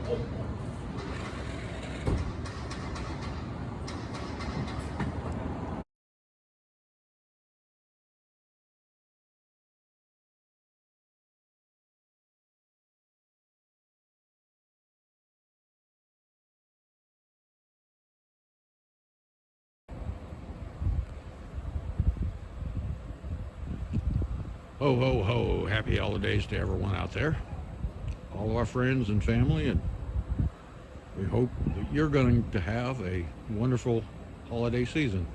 Ho, ho, ho. Happy holidays to everyone out there. All of our friends and family, and we hope that you're going to have a wonderful holiday season.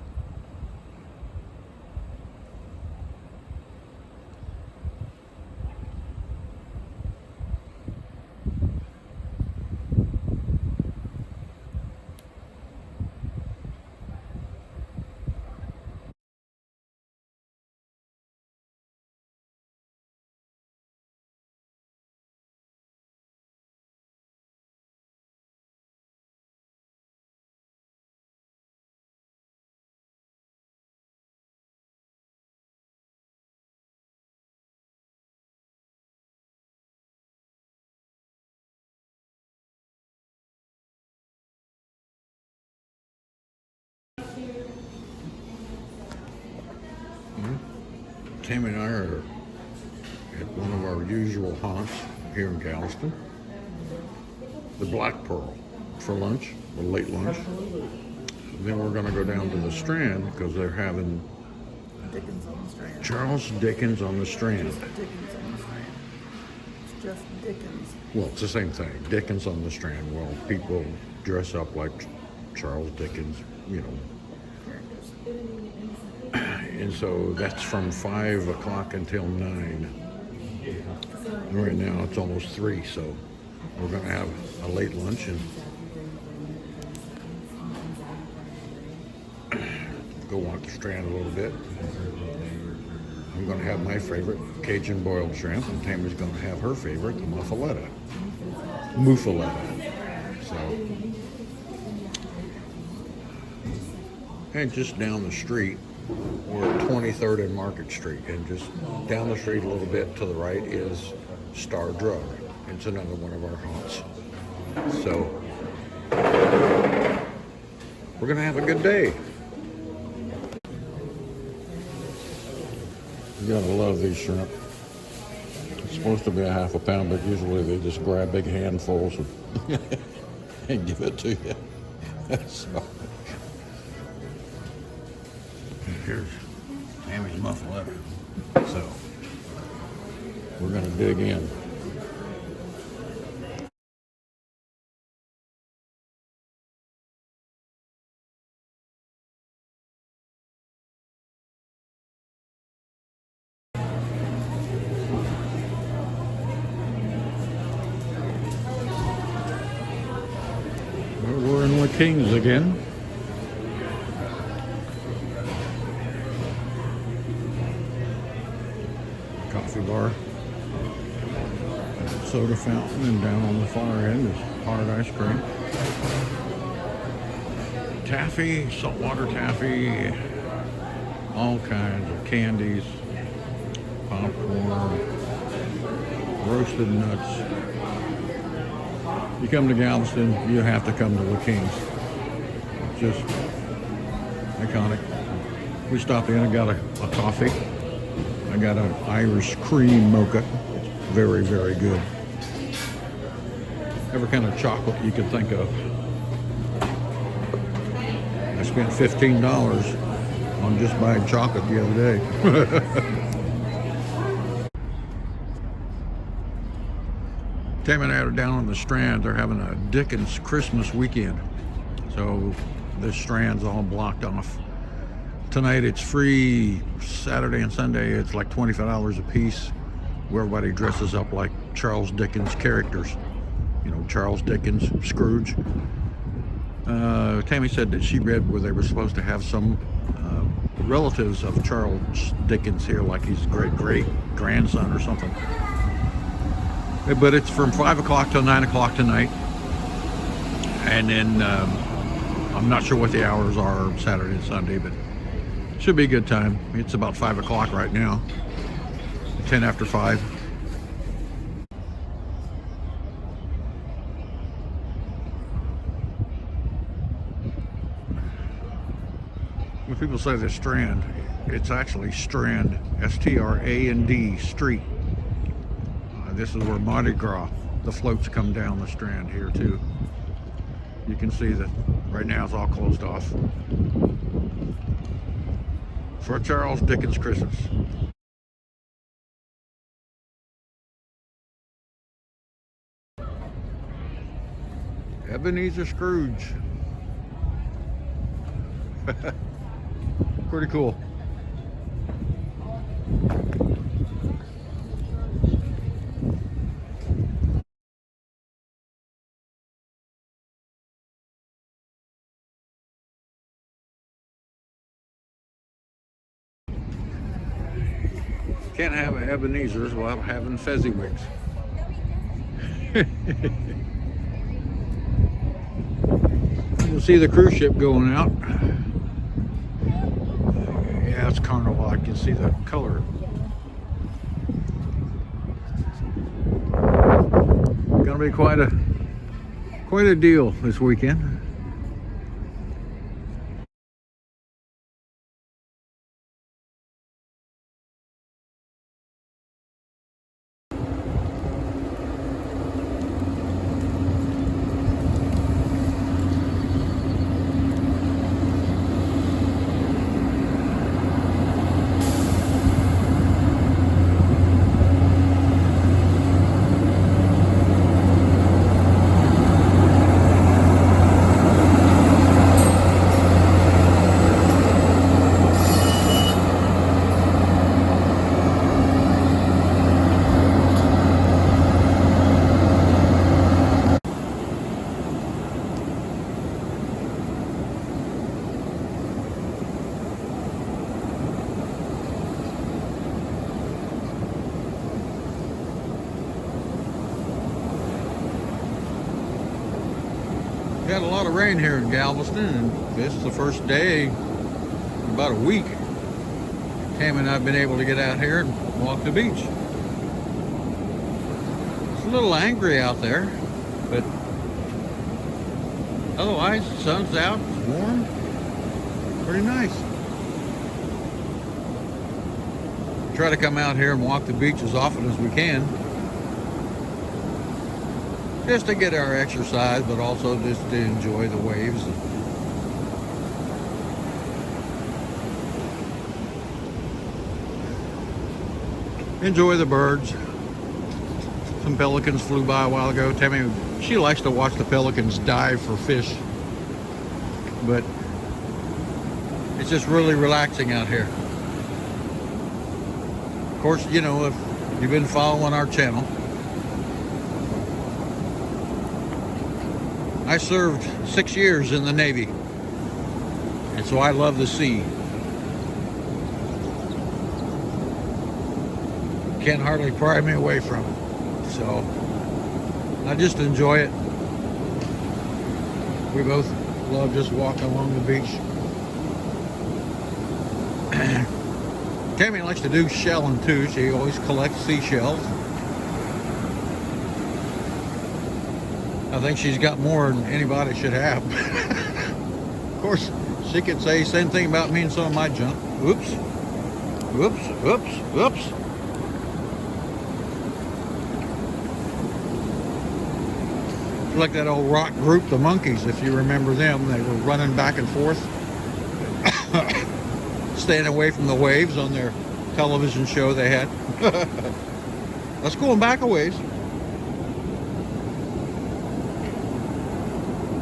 Tammy and I are at one of our usual haunts here in Galveston, the Black Pearl, for lunch, a late lunch. Then we're going to go down to the Strand because they're having Dickens on the Strand. Charles Dickens on the Strand. Just Dickens on the Strand. It's just Dickens. Well, it's the same thing. Dickens on the Strand. Well, people dress up like Charles Dickens, you know. And so that's from 5 o'clock until 9. And right now it's almost 3, so we're going to have a late lunch and go walk the Strand a little bit. I'm going to have my favorite, Cajun boiled shrimp, and Tammy's going to have her favorite, the muffaletta. So, and just down the street, we're at 23rd and Market Street, and just down the street a little bit to the right is Star Drug. It's another one of our haunts. So, we're going to have a good day. You gotta love these shrimp. It's supposed to be a half a pound, but usually they just grab big handfuls and give it to you. So, here's Tammy's muffaletta. So, we're gonna dig in. We're in the Kings again. Coffee bar, soda fountain, and down on the far end is hard ice cream. Taffy, saltwater taffy, all kinds of candies, popcorn, roasted nuts. You come to Galveston, you have to come to the Kings. Just iconic. We stopped in and got a coffee. I got an Irish cream mocha. It's very, very good. Every kind of chocolate you could think of. I spent $15 on just buying chocolate the other day. Tammy and I are down on the Strand. They're having a Dickens Christmas weekend. So the Strand's all blocked off. Tonight it's free. Saturday and Sunday it's like $25 a piece, where everybody dresses up like Charles Dickens characters. You know, Charles Dickens, Scrooge. Tammy said that she read where they were supposed to have some relatives of Charles Dickens here, like his great-great-grandson or something. But it's from 5 o'clock till 9 o'clock tonight. And then I'm not sure what the hours are Saturday and Sunday, but it should be a good time. It's about 5 o'clock right now, 10 after 5. When people say the Strand, it's actually Strand, S-T-R-A-N-D, Street. This is where Mardi Gras, the floats come down the Strand here too. You can see that right now it's all closed off for Charles Dickens Christmas. Ebenezer Scrooge. Pretty cool. Can't have Ebenezer's without having Fezziwigs. You'll see the cruise ship going out. Yeah, it's Carnival. I can see the color. Gonna be quite a deal this weekend. Got a lot of rain here in Galveston, and this is the first day in about a week Tammy and I have been able to get out here and walk the beach. It's a little angry out there, but otherwise the sun's out, it's warm, pretty nice. Try to come out here and walk the beach as often as we can, just to get our exercise, but also just to enjoy the waves. Enjoy the birds. Some pelicans flew by a while ago. Tammy, she likes to watch the pelicans dive for fish, but it's just really relaxing out here. Of course, you know, if you've been following our channel, I served 6 years in the Navy, and so I love the sea. Can't hardly pry me away from it, so I just enjoy it. We both love just walking along the beach. Tammy likes to do shelling too. She always collects seashells. I think she's got more than anybody should have. Of course, she could say the same thing about me and some of my junk. Oops. Whoops, whoops, whoops. It's like that old rock group, the Monkees, if you remember them. They were running back and forth, staying away from the waves on their television show they had. Let's go back a ways.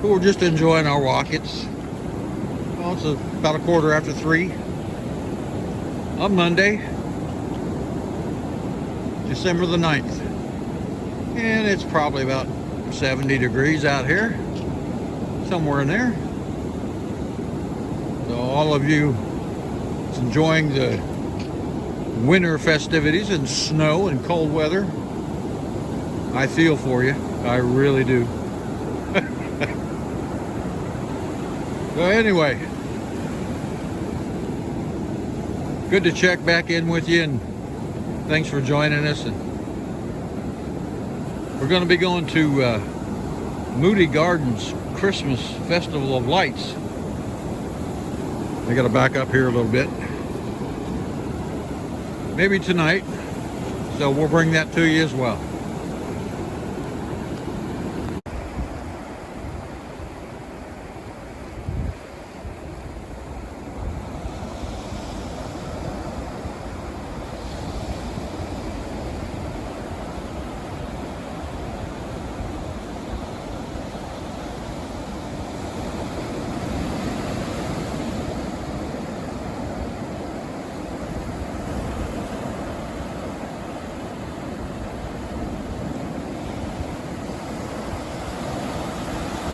But we're just enjoying our walk. It's about 3:15 on Monday, December the 9th. And it's probably about 70 degrees out here, somewhere in there. So all of you enjoying the winter festivities and snow and cold weather, I feel for you. I really do. So anyway, good to check back in with you, and thanks for joining us. And we're going to be going to Moody Gardens Christmas Festival of Lights I got to back up here a little bit. Maybe tonight. So we'll bring that to you as well.